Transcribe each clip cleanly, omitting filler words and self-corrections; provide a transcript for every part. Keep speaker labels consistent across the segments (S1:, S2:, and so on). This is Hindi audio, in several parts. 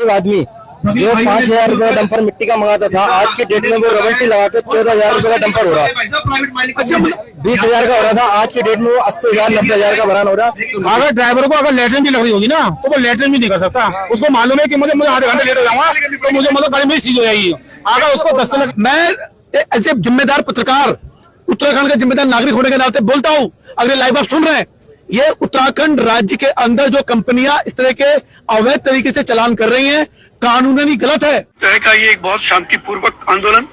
S1: आदमी जो 5,000 रुपए का डंपर मिट्टी का मंगाता था, आज की डेट में वो रॉयल्टी लगा के 14,000 रुपए का डंपर हो रहा है। अच्छा, 20,000 का हो रहा था, आज की डेट में वो 80,000 90,000 का भरान हो रहा है।
S2: अगर ड्राइवर को अगर लेटरिन की लग रही होगी ना, तो वो लेटरिन भी नहीं कर सकता। उसको मालूम है कि मुझे आधे घंटे लेट हो जाऊंगा तो मुझे गाड़ी में चीज हो जाएगी। अगर उसको 10 दिन, मैं ऐसे जिम्मेदार पत्रकार, उत्तराखंड का जिम्मेदार नागरिक होने के नाते बोलता हूँ, अगर लाइव आप सुन रहे हैं, ये उत्तराखंड राज्य के अंदर जो कंपनियां इस तरह के अवैध तरीके से चालान कर रही हैं, कानूनी गलत है।
S3: तरह का ये एक बहुत शांतिपूर्वक आंदोलन,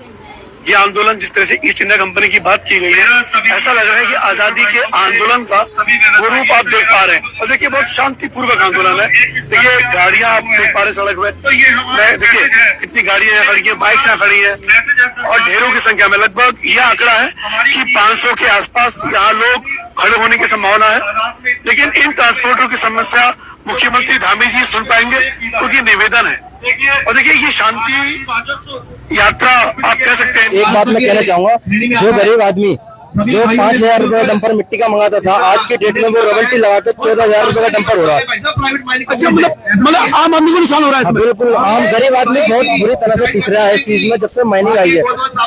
S3: ये आंदोलन जिस तरह से ईस्ट इंडिया कंपनी की बात की गई है, ऐसा लग रहा है कि आजादी के आंदोलन का वो रूप आप देख पा रहे हैं। और देखिए बहुत शांतिपूर्वक आंदोलन है। देखिए गाड़ियां आप देख पा रहे सड़क में, देखिए कितनी गाड़ियां खड़ी है, बाइक्स यहाँ खड़ी है और ढेरों की संख्या में, लगभग यह आंकड़ा है कि 500 के आसपास यहाँ लोग खड़े होने की संभावना है। लेकिन इन ट्रांसपोर्टरों की समस्या मुख्यमंत्री धामी जी सुन पाएंगे, उनकी निवेदन है। और देखिए ये शांति यात्रा आप कह सकते हैं।
S1: एक बात मैं कहना चाहूंगा, जो गरीब आदमी जो 5,000 रुपए का डंपर मिट्टी का मंगाता था, आज की डेट में वो रॉयल्टी लगा के 14,000 रुपए का डंपर हो रहा है।
S2: अच्छा, मतलब आम आदमी को नुकसान हो रहा है।
S1: बिल्कुल, आम गरीब आदमी बहुत बुरी तरह से पिस रहा है इस चीज में। जब से माइनिंग आई है,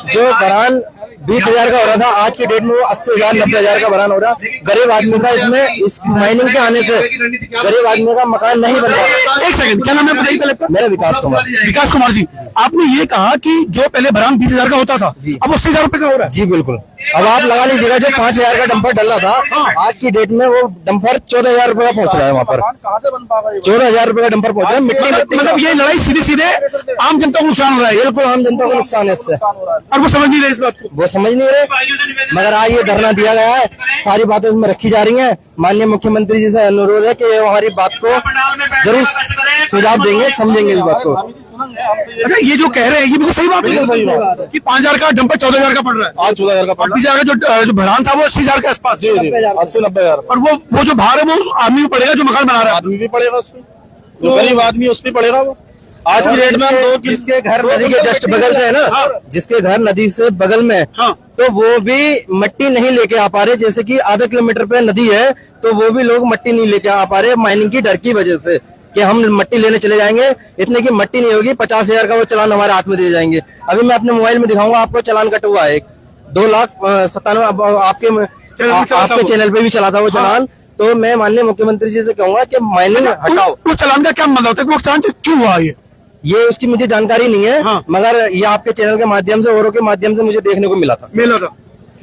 S1: जो भरान 20,000 का हो रहा था, आज की डेट में वो 80,000 90,000 का भरान हो रहा। गरीब आदमी का इसमें इस माइनिंग के आने से गरीब आदमी का मकान नहीं बन रहा।
S2: एक सेकंड, क्या नाम है पहले?
S1: मेरा विकास कुमार।
S2: विकास कुमार जी, आपने ये कहा कि जो पहले भरान 20,000 का होता था, अब 80,000 रुपए का हो रहा है।
S1: जी बिल्कुल, अब आप लगा लीजिएगा, जो 5,000 का डंपर डला था, आज की डेट में वो डंपर 14,000 रुपए का पहुंच रहा है। वहाँ पर 14,000 रुपए का डंपर पहुंच रहा है। मिट्टी
S2: मतलब ये लड़ाई सीधे सीधे आम जनता को नुकसान हो रहा है।
S1: बिल्कुल आम जनता को नुकसान है इससे,
S2: और वो समझ नहीं रहे इस बात को।
S1: वो समझ नहीं रहे। मगर आज ये धरना दिया गया है, सारी बातें इसमें रखी जा रही हैं। माननीय मुख्यमंत्री जी से अनुरोध है कि हमारी बात को जरूर सुझाव देंगे, समझेंगे इस बात को।
S2: अच्छा, ये जो कह रहे हैं ये बिल्कुल सही बात है कि 5,000 का डंपर 14,000 का पड़ रहा है।
S1: आज 14,000 का पड़ रहा है।
S2: 20,000 जो भरान था वो 80,000 के आसपास,
S1: 80-90,000।
S2: और वो जो भार है वो उस आदमी को पड़ेगा जो मकान बना रहा है।
S1: आदमी भी पड़ेगा उसमें, जो गरीब आदमी उस पर पड़ेगा वो। आज की डेट में हम लोग जिसके घर नदी के जस्ट बगल से है ना, जिसके घर नदी से बगल में, तो वो भी मट्टी नहीं लेके आ पा रहे। जैसे कि आधा किलोमीटर पे नदी है, तो वो भी लोग मट्टी नहीं लेके आ पा रहे माइनिंग की डर की वजह से, कि हम मट्टी लेने चले जाएंगे, इतने की मट्टी नहीं होगी, 50,000 का वो चालान हमारे हाथ में दे जाएंगे। अभी मैं अपने मोबाइल में दिखाऊंगा आपको, चालान कटा हुआ है 2,97,000। आपके चैनल पे भी चला था वो चालान। तो मैं माननीय मुख्यमंत्री जी से कहूंगा कि माइनिंग हटाओ।
S2: उस चालान का क्या मतलब है? वो चालान क्यों हुआ
S1: ये उसकी मुझे जानकारी नहीं है। मगर ये आपके चैनल के माध्यम से, औरों के माध्यम से मुझे देखने को मिला था।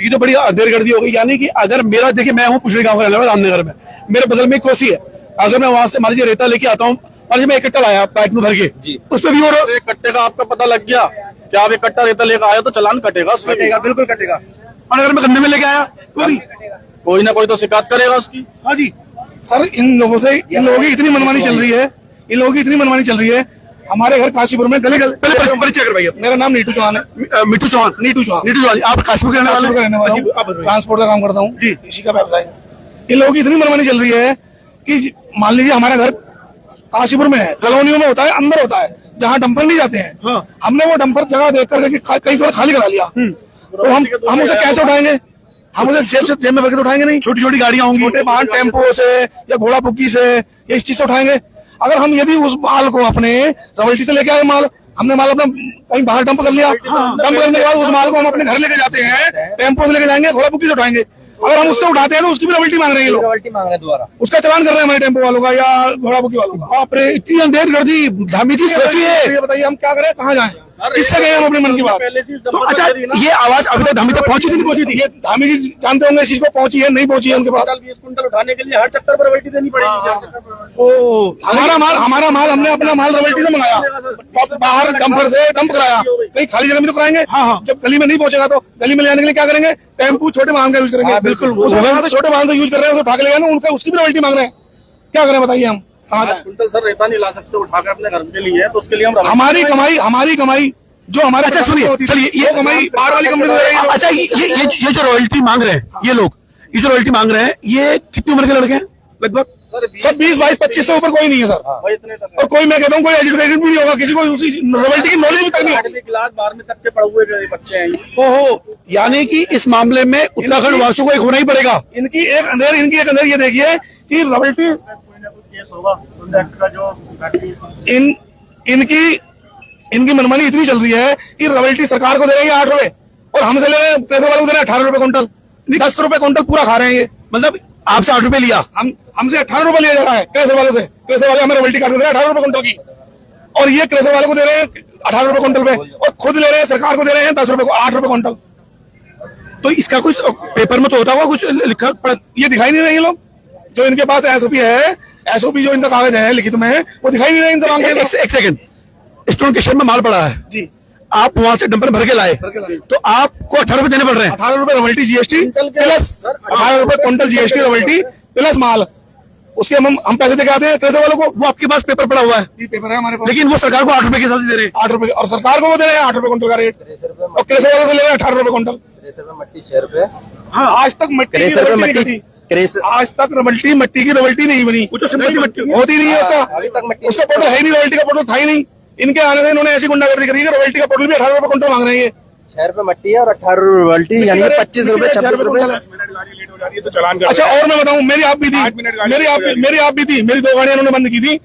S2: ये तो बड़ी देर कर दी होगी। यानी कि अगर मेरा, देखिए मैं हूँ पुछड़ी गाँव का रहने वाला, रामनगर में, मेरे बगल में कोसी है। अगर मैं वहां से मान लीजिए रेता लेके आता हूँ, मान मैं 1 कट्टा लाया बाइक में भर के, उस पर भी और 1 कट्टे का आपका पता लग गया कि आप 1 कट्टा रेता लेकर आया तो चालान कटेगा, बिल्कुल कटेगा। और अगर मैं गन्ने में लेके आया तो भी कोई ना कोई तो शिकायत करेगा उसकी। हाँ जी सर, इन लोगों की इतनी मनमानी चल रही है। हमारे घर काशीपुर में गले पहले परिचय कर भैया। मेरा नाम नीटू चौहान है। नीटू चौहान। आप काशीपुर के रहने वाले? ट्रांसपोर्ट का काम करता हूँ जी, इसी का व्यवसाय है। इन लोगों की इतनी मनमानी चल रही है कि मान लीजिए हमारा घर काशीपुर में है, कॉलोनियों में होता है, अंदर होता है, जहाँ डंपर नहीं जाते हैं। हमने वो डंपर जगह देख करके कई बार खाली करा लिया, तो हम उसे कैसे उठाएंगे? हम उसे जेब में भर के उठाएंगे नहीं। छोटी छोटी गाड़ियां होंगी, छोटे वाहन, टेम्पो से या घोड़ा पुक्की से, या इस चीज से उठाएंगे। अगर हम यदि उस माल को अपने रॉयल्टी से लेके आए, हमने माल अपना कहीं बाहर डंप कर लिया, डंप करने के बाद उस माल को हम अपने घर लेके जाते हैं, टेम्पो से लेके जाएंगे, घोड़ा पुक्की से उठाएंगे। अगर हम उससे उठाते हैं तो उसकी भी रॉयल्टी मांग रहे हैं लोग, रॉयल्टी मांग रहे हैं दोबारा, उसका चालान कर रहे हैं हमारे टेम्पो वालों का या घोड़ा पुक्की वालों का। बाप रे, इतनी अंधेर कर दी। धामी जी सोचिए, ये बताइए हम क्या करें, कहाँ जाएं, किससे गए हम अपने मन की बात? अच्छा, ये आवाज अभी तक धामी तक पहुंची थी, नहीं पहुंची थी? ये धामी जी जानते होंगे इस चीज को, पहुंची है नहीं पहुंची है उनके पास। 20 कुंटल उठाने के लिए हर चक्कर पर रॉयल्टी देनी पड़ेगी। ओ, हमारा माल हमने अपना माल रॉयल्टी से मंगाया, बाहर डंपर से डंप कराया, कहीं खाली जगह में तो कराएंगे। जब गली में नहीं पहुंचेगा तो गली में ले आने के लिए क्या करेंगे? टेम्पू, छोटे वाहन का यूज करेंगे। बिल्कुल, छोटे वाहन से यूज कर रहे हैं, उठा के ले जाना, उनका उसकी भी रॉयल्टी मांग रहे हैं। क्या करें बताइए हम? कुंटल सर रेता नहीं ला सकते उठा के अपने घर के लिए, तो उसके लिए हम हमारी कमाई जो हमारे। अच्छा सुनिए, चलिए, ये कमाई बाहर वाली कंपनी। अच्छा, ये जो रॉयल्टी मांग रहे हैं ये लोग, ये जो रॉयल्टी मांग रहे हैं, ये कितनी उम्र के लड़के हैं लगभग? सब 20, 22, 25 से ऊपर कोई नहीं है सर। और कोई, मैं कहता हूँ कोई एजुकेटेड भी नहीं होगा, किसी को रॉयल्टी की नॉलेज भी तक नहीं। क्लास 12 तक के पढ़े हुए बच्चे हैं। ओहो, यानी कि इस मामले में उत्तराखंड वासियों को एक होना ही पड़ेगा। इनकी एक अंधेर ये देखिए कि रॉयल्टी इनकी मनमानी इतनी चल रही है कि रॉयल्टी सरकार को दे रही है 8 रुपए और हमसे ले रहे हैं, पैसे वालों को दे रहे हैं 18 रुपए क्विंटल। 10 रुपए क्विंटल पूरा खा रहे हैं ये। मतलब आपसे 8 रुपए लिया, हमसे 18 रुपए लिया जा रहा है क्रेशर वालों से। क्रेशर वाले हमें रॉयल्टी काट दे रहे हैं 18 रुपए क्विंटल की, और ये क्रेशर वालों को दे रहे हैं 18 रुपए क्विंटल पे, और खुद ले रहे हैं सरकार को दे रहे हैं 10 रुपए को 8 रुपए क्विंटल। तो इसका कुछ पेपर में तो होता हुआ कुछ लिखा ये दिखाई नहीं रहे ये लोग। जो इनके पास एसओपी है, एसओपी जो इनका कागज है लिखित में, वो दिखाई नहीं रहे इन तमाम। एक सेकंड, स्टोन केशर में माल पड़ा है जी, आप वहां से डंपर भर के लाए तो आपको 18 रुपए देने पड़ रहे हैं। 18 रुपए रॉयल्टी जीएसटी प्लस 18 रुपए क्विंटल जीएसटी रॉयल्टी प्लस माल, उसके हम पैसे दे के आते हैं क्रेशर वालों को। वो आपके पास पेपर पड़ा हुआ है, पेपर है हमारे पास, लेकिन वो सरकार को 8 रुपए के हिसाब से दे रहे हैं। 8 रुपए, और सरकार को वो दे रहे हैं 8 रुपए क्विंटल का रेट, और क्रेशर वालों से ले रहे हैं 18 रुपए क्विंटल।
S1: मट्टी 6 रुपए।
S2: हाँ, आज तक मट्टी की रॉयल्टी नहीं बनी। वो तो सिंपल सी मट्टी होती नहीं है, उसका पोर्टल है नहीं, रॉयल्टी का पोर्टल था ही नहीं। इनके आने से इन्होंने ऐसी गुंडागर्दी करी है, रॉयल्टी का पोर्टल भी 18 रुपए क्विंटल मांग रहे हैं।
S1: 6 रुपए मट्टी है और 18 रुपए रॉयल्टी, यानी 25 रुपए 26 रुपए।
S2: अच्छा, और मैं बताऊं, मेरी आप भी थी, मेरी 2 गाड़ियां उन्होंने बंद की थी।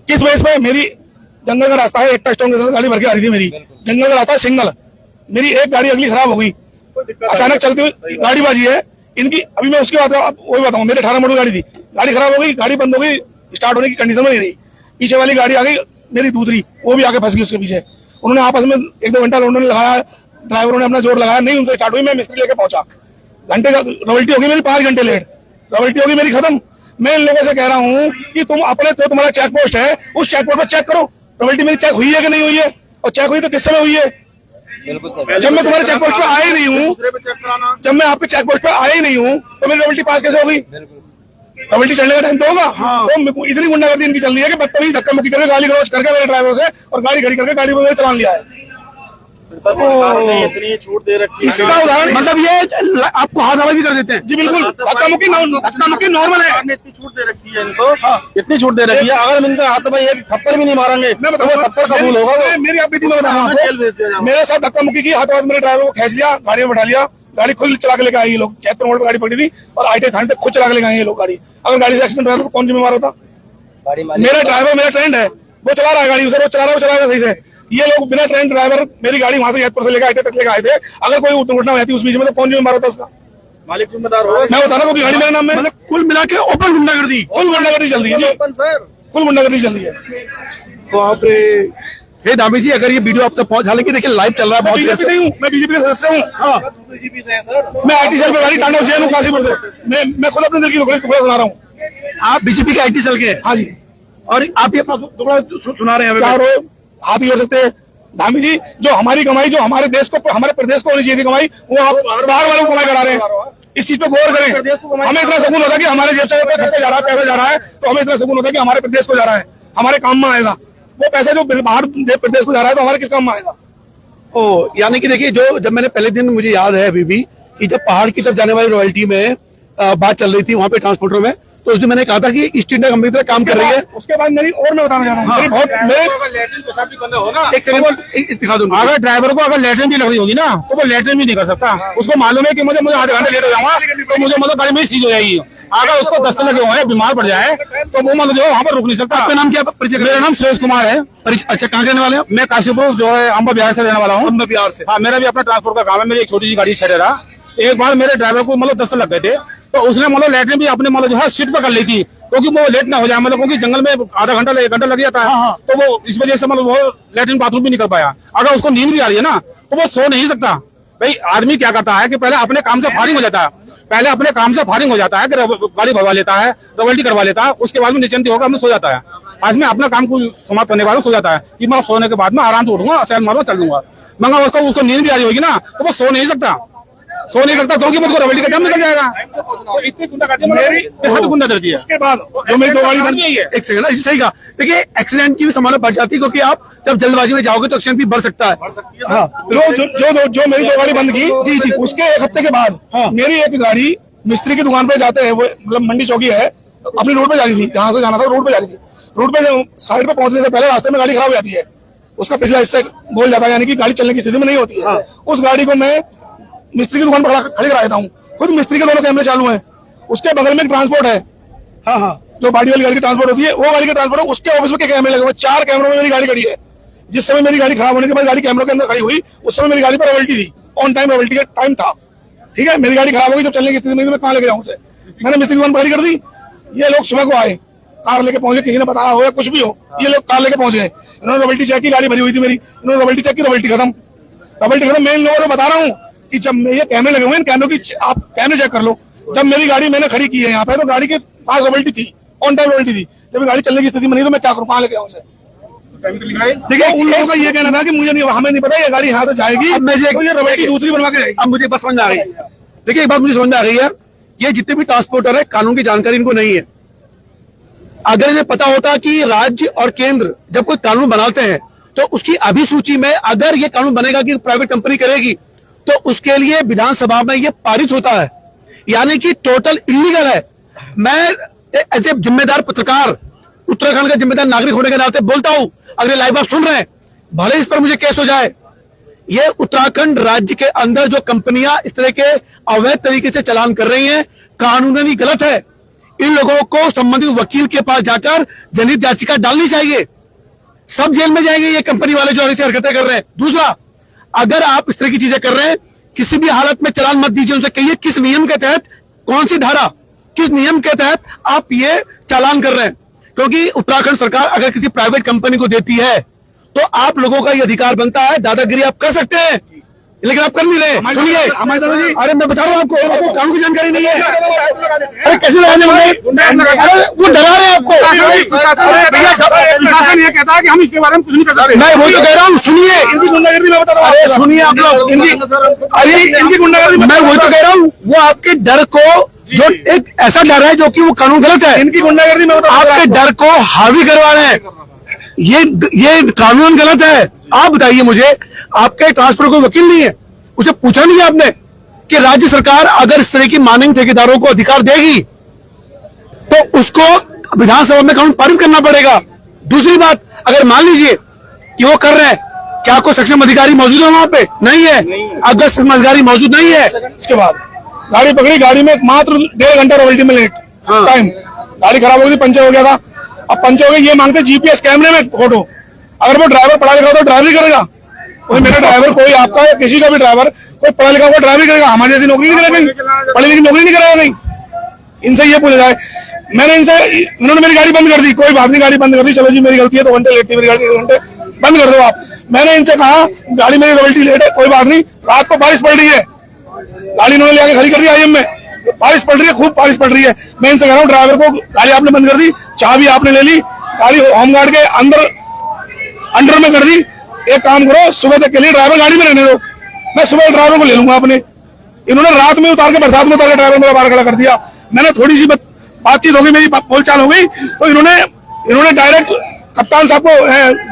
S2: किस बेस पे? मेरी जंगल का रास्ता है, एक स्टोन के साथ गाड़ी भर के आ रही थी मेरी, जंगल का रास्ता सिंगल, मेरी एक गाड़ी अगली खराब हो गई, अचानक चलती हुई गाड़ी बाजी है इनकी। अभी मैं उसकी बात वही बताऊं, मेरे 18 मॉडल गाड़ी थी, गाड़ी खराब हो गई, गाड़ी बंद हो गई, स्टार्ट होने की कंडीशन में नहीं रही। पीछे वाली गाड़ी आ गई मेरी दूसरी, वो भी आके फंस गई उसके पीछे। उन्होंने आपस में 1-2 घंटा उन्होंने लगाया, ड्राइवरों ने अपना जोर लगाया, नहीं उनसे स्टार्ट हुई। मैं मिस्त्री लेके पहुंचा, घंटे का रॉयल्टी होगी मेरी 5 घंटे लेट, रॉयल्टी होगी मेरी खत्म। मैं इन लोगों से कह रहा हूँ कि तुम अपने तो तुम्हारा चेक पोस्ट है, उस चेक पोस्ट पर चेक करो रॉयल्टी मेरी चेक हुई है कि नहीं हुई है, और चेक हुई तो किस समय हुई है। जब मैं तुम्हारे चेक पोस्ट पे आया ही नहीं हूँ, जब मैं आपके चेक पोस्ट पे आया ही नहीं हूँ, तो मेरी रॉयल्टी पास कैसे होगी? रॉयल्टी चढ़ने का टाइम तो होगा। तो इतनी गुंडागर्दी इनकी चल रही है कि बदतमीजी धक्का मुक्की करके गाली गलौज करके मेरे ड्राइवर से, और गाड़ी खड़ी करके गाड़ी में चलान लिया है।
S4: इतनी छूट दे रखी है,
S2: इसका उदाहरण मतलब ये आपको हाथ हवा भी कर देते हैं जी। बिल्कुल, धक्का मुक्की नॉर्मल है।
S4: इतनी छूट दे रखी है इनको, इतनी छूट दे रखी है। अगर हम इनका हाथ भाई एक थप्पड़ भी नहीं मारेंगे तो वो थप्पड़ कबूल होगा।
S2: मेरी आप बीती में बताऊँ, मेरे साथ धक्का मुक्की की, हाथों हाथ मेरे ड्राइवर को खींच लिया, गाड़ी में बैठा लिया, गाड़ी खुद चला के लेके आई ये लोग। जैतपुर मोड़ पर गाड़ी पकड़ी थी और आईटी थाने तक खुद चला के लेके आए ये लोग गाड़ी। अगर गाड़ी से एक्सीडेंट हुआ तो कौन जिम्मेवार होता? मेरा ड्राइवर, मेरा ट्रेंड है, वो चला रहा है गाड़ी, उसे वो चला रहा है, वो चलाएगा सही से। ये लोग बिना ट्रेन ड्राइवर मेरी गाड़ी वहां से जैतपुर से लेकर आईटी तक लेकर आए थे। अगर कोई दुर्घटना होती उस बीच में तो कौन जिम्मेदार होता उसका?
S4: मालिक जिम्मेदार होगा।
S2: मैं बता रहा हूँ कि गाड़ी मेरे नाम में। मतलब कुल मिला के ओपन गुंडागर्दी, फुल गुंडागर्दी चल रही है जी, फुल गुंडागर्दी चल रही है।
S4: बाप रे।
S2: हे दामी जी, अगर ये वीडियो आप तक पहुंच, हालांकि देखिए लाइव चल रहा है, बहुत बीजेपी नहीं हूँ, मैं बीजेपी का सदस्य हूँ। हाँ,
S4: बीजेपी से है सर।
S2: मैं आईटी सेल पे गाड़ी टांडव जेल हूँ काशीपुर से। मैं खुद अपने दिल की टुकड़ा सुना रहा हूँ। आप बीजेपी के आईटी सेल के? हाँ जी। और आप ये अपना टुकड़ा सुना रहे हैं? हाथ ही हो सकते हैं धामी जी। जो हमारी कमाई, जो हमारे देश को, हमारे प्रदेश को होनी चाहिए थी कमाई, वो आप बाहर वालों को कमाई करा रहे हैं। इस चीज पे गौर करें। हमें इतना सुकून होता है कि हमारे जेब से खर्चा जा रहा है, पैसा जा रहा है, तो हमें इतना सुकून होता है कि हमारे प्रदेश को जा रहा है, हमारे काम में आएगा। वो पैसा जो बाहर प्रदेश को जा रहा है तो हमारे किस काम में आएगा? ओ, यानी कि देखिए, जो जब मैंने पहले दिन, मुझे याद है अभी भी, कि जब पहाड़ की तरफ जाने वाली रॉयल्टी में बात चल रही थी वहां पे ट्रांसपोर्टर में, तो उसमें मैंने कहा था कि ईस्ट इंडिया कंपनी तरह काम कर रही है। उसके बाद मेरी, और मैं बताना चाहता हूँ, एक सेकंड दिखा दूंगा।
S4: अगर ड्राइवर को अगर लेटरिन भी लग रही होगी ना, तो वो लेटरिन भी नहीं कर सकता। उसको मालूम है कि मुझे आधे घंटे लेट हो जाऊंगा तो मुझे मतलब गाड़ी में सीज हो जाएगी। अगर उसको दस्त लगे हुए हैं, बीमार पड़ जाए, तो वो मतलब जो वहाँ पर रुक नहीं सकता।
S2: आपका नाम क्या? परिचय।
S4: मेरा नाम सुरेश कुमार है।
S2: अच्छा, कहाँ रहने वाले हैं?
S4: मैं काशीपुर जो है अम्बा बिहार से रहने वाला हूँ।
S2: अम्बा बिहार से?
S4: हाँ, मेरा भी अपना ट्रांसपोर्ट का काम है। मेरी एक छोटी सी गाड़ी छेड़ा। एक बार मेरे ड्राइवर को मतलब दस्त लग गए थे, तो उसने मतलब लेटरिन भी अपने मतलब जो है सीट पर कर ली थी, क्योंकि वो लेट ना हो जाए, मतलब क्योंकि जंगल में आधा घंटा 1 घंटा लग जाता है। तो वो इस वजह से मतलब वो लेटरिन बाथरूम भी नहीं कर पाया। अगर उसको नींद भी आ रही है ना, तो वो सो नहीं सकता। भाई, आदमी क्या करता है कि पहले अपने काम से फारिग हो जाता है, कि गाड़ी भरवा लेता है, रॉयल्टी करवा लेता है, उसके बाद में निश्चिंत होकर अपने सो जाता है। आज में अपना काम को समाप्त करने के बाद सो जाता है कि मैं सोने के बाद में आराम से उठूंगा, सैर मारूंगा, चल दूंगा। मगर उसको नींद भी आ रही होगी ना, तो वो सो नहीं सकता, क्योंकि मुझको रॉयल्टी का टाइम निकल जाएगा। तो इतनी गुंडागर्दी मेरी बेहद गुंडागर्दी है।
S2: उसके बाद जो मेरी 2 गाड़ी बन गई है, एक सेकंड, सही कहा। देखिए, एक्सीडेंट की भी संभावना बढ़ जाती है, क्योंकि आप जब जल्दबाजी में जाओगे तो एक्सीडेंट भी बढ़ सकता है। हाँ, जो मेरी 2 गाड़ी बंद की जी, उसके 1 हफ्ते के बाद मेरी एक गाड़ी मिस्त्री की दुकान पे जाते हैं, वो मतलब मंडी चौकी है, अपनी रोड पे जा रही थी, जहां से जाना था रोड पे जा रही थी। रोड पे साइड पे पहुंचने से पहले रास्ते में गाड़ी खराब हो जाती है, उसका पिछला हिस्सा बोल जाता है, यानी कि गाड़ी चलने की स्थिति में नहीं होती है। उस गाड़ी को मैं मिस्त्री की दुकान पर खड़ी करा देता हूँ। खुद मिस्त्री के दोनों कैमरे चालू हैं, उसके बगल में एक ट्रांसपोर्ट है। हाँ, जो बॉडी वाली गाड़ी की ट्रांसपोर्ट होती है, वो गाड़ी का ट्रांसपोर्ट, उसके ऑफिस में क्या कैमरे लगे हुए, 4 कैमरों में मेरी गाड़ी खड़ी है। जिस समय मेरी गाड़ी खराब होने के बाद गाड़ी कैमरों के अंदर खड़ी हुई, उस समय मेरी गाड़ी पर रॉयल्टी थी, ऑन टाइम रॉयल्टी का टाइम था। ठीक है, मेरी गाड़ी खराब हो गई, तो चलने की स्थिति में मैं कहाँ लेके जाऊँ उसे? मैंने मिस्त्री दुकान पकड़ी कर दी। ये लोग सुबह को आए, कार लेके पहुंचे, किसी ने बताया होगा कुछ भी हो, ये लोग कार लेके पहुंच गए। इन्होंने रॉयल्टी चेक की, गाड़ी भरी हुई थी मेरी, इन्होंने रॉयल्टी चेक की, रॉयल्टी खत्म। मैं इन लोगों को बता रहा हूँ कि जब ये कैमरे लगे हुए हैं, कैमरों की आप कैमरे चेक कर लो। जब मेरी गाड़ी मैंने खड़ी की है यहाँ पे, तो गाड़ी के पास रॉयल्टी थी, ऑन टाइम रॉयल्टी थी। जब गाड़ी चलने की स्थिति में नहीं, तो मैं क्या करूँ, कहाँ लेके आऊँ उसे? देखिए, उन लोगों का ये कहना था कि मुझे नहीं, हमें नहीं पता ये गाड़ी यहाँ से जाएगी, अब मैं ये रॉयल्टी दूसरी बनवा के जाएगी।
S4: अब मुझे बस समझ में आ गई। देखिए, एक बात मुझे समझ में आ गई है, ये जितने भी ट्रांसपोर्टर है, कानून की जानकारी इनको नहीं है। अगर इन्हें पता होता कि राज्य और केंद्र जब कोई कानून बनाते हैं, तो उसकी अधिसूची में अगर ये कानून बनेगा कि प्राइवेट कंपनी करेगी, तो उसके लिए विधानसभा में ये पारित होता है, यानी कि टोटल इलीगल है। मैं एज ए जिम्मेदार पत्रकार, उत्तराखंड का जिम्मेदार नागरिक होने के नाते बोलता हूं, अगर लाइव आप सुन रहे हैं, भले इस पर मुझे केस हो जाए, ये उत्तराखंड राज्य के अंदर जो कंपनियां इस तरह के अवैध तरीके से चालान कर रही हैं, कानूनी गलत है। इन लोगों को संबंधित वकील के पास जाकर जनहित याचिका डालनी चाहिए। सब जेल में जाएंगे ये कंपनी वाले जो ऐसी हरकतें कर रहे हैं। दूसरा, अगर आप इस तरह की चीजें कर रहे हैं, किसी भी हालत में चालान मत दीजिए। उनसे कहिए किस नियम के तहत, कौन सी धारा, किस नियम के तहत आप ये चालान कर रहे हैं। क्योंकि उत्तराखंड सरकार अगर किसी प्राइवेट कंपनी को देती है, तो आप लोगों का ये अधिकार बनता है, दादागिरी आप कर सकते हैं, लेकिन आप कर नहीं रहे। सुनिए, अरे मैं बता रहा हूँ आपको कानून की जानकारी नहीं है। अरे कैसे लगाने वाले, वो डरा रहे हैं आपको।
S2: प्रशासन ये कहता है कि हम इसके बारे में कुछ नहीं कर सकते।
S4: मैं वही तो कह रहा हूँ, सुनिए,
S2: इनकी गुंडागर्दी मैं बता रहा हूँ।
S4: अरे सुनिए आप लोग,
S2: इनकी गुंडागर्दी
S4: मैं वही तो कह रहा हूँ, वो आपके डर को, जो एक ऐसा डर है जो कि वो कानून गलत है,
S2: इनकी गुंडागर्दी में
S4: आपके डर को हावी करवा रहे हैं। ये कानून गलत है। आप बताइए मुझे, आपके ट्रांसपोर्ट को वकील नहीं है, उसे पूछा नहीं आपने कि राज्य सरकार अगर इस तरह की माननीय ठेकेदारों को अधिकार देगी, तो उसको विधानसभा में कानून पारित करना पड़ेगा। दूसरी बात, अगर मान लीजिए कि वो कर रहे हैं, क्या कोई सक्षम अधिकारी मौजूद है वहां पे? नहीं है। अगर सक्षम अधिकारी मौजूद नहीं है,
S2: उसके बाद गाड़ी पकड़ी, गाड़ी में मात्र 1.5 घंटा रॉयल्टी में लेट टाइम, गाड़ी खराब हो गई थी, पंचर हो गया था। अब पंचर हो गई, ये मांगते जीपीएस कैमरे में फोटो। अगर वो ड्राइवर पढ़ा लिखा तो ड्राइवरी करेगा, कोई मेरा ड्राइवर, कोई आपका या किसी का भी ड्राइवर, कोई पढ़ा लिखा हुआ ड्राइवरी करेगा, हमारी जैसी नौकरी नहीं करेगा, पढ़ी लिखी नौकरी नहीं करेगा कहीं। इनसे ये पूछा जाए, मैंने इनसे, इन्होंने मेरी गाड़ी बंद कर दी, कोई बात नहीं, गाड़ी बंद कर दी, चलो जी मेरी गलती है, 2 घंटे लेट थी मेरी गाड़ी, 2 घंटे बंद कर दो आप। मैंने इनसे कहा गाड़ी मेरी रॉयल्टी लेट है, कोई बात नहीं, रात को बारिश पड़ रही है, गाड़ी इन्होंने लेकर खड़ी कर दी आईएम में, बारिश पड़ रही है, खूब बारिश पड़ रही है। मैं इनसे कह रहा हूँ, ड्राइवर को गाड़ी आपने बंद कर दी, चाबी आपने ले ली, गाड़ी होमगार्ड के अंडर में कर दी। एक काम करो, सुबह तक के लिए ड्राइवर गाड़ी में रहने दो, मैं सुबह ड्राइवर को ले लूंगा अपने। इन्होंने रात में उतार के, बरसात में उतार के ड्राइवर मेरा बाहर खड़ा कर दिया। मैंने थोड़ी सी बातचीत हो गई, मेरी बोलचाल हो गई, तो इन्होंने डायरेक्ट कप्तान साहब को,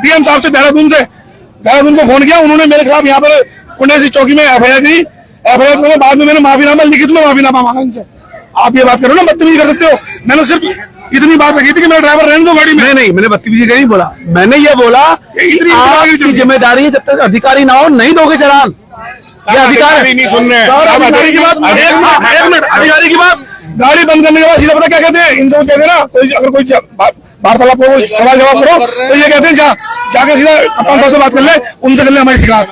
S2: डीएम साहब से देहरादून को फोन किया। उन्होंने मेरे खिलाफ यहाँ पर कुंडेसी चौकी में एफआईआर दी। एफआईआर में बाद में मैंने माफीनामा, लिखित में माफीनामा मांगा इनसे। आप ये बात करो ना, बदतमीजी कर सकते हो। मैंने सिर्फ इतनी बात रखी थी कि मेरा ड्राइवर रहने दो गाड़ी में।
S4: नहीं, मैंने बदतमीजी नहीं बोला, मैंने ये बोला आपकी जिम्मेदारी है, जब तक अधिकारी ना हो नहीं दोगे चालान। ये अधिकार नहीं सुन रहे हैं।
S2: अधिकारी की बात, अधिकारी की बात, गाड़ी बंद करने के बाद सीधा पता क्या कहते हैं, इनसे कहते हैं ना, कोई अगर कोई वार्तालाप को सवाल जवाब करो, तो ये कहते हैं जाके सीधा कप्तान साहब से बात कर ले, उनसे कर ले हमारी शिकायत।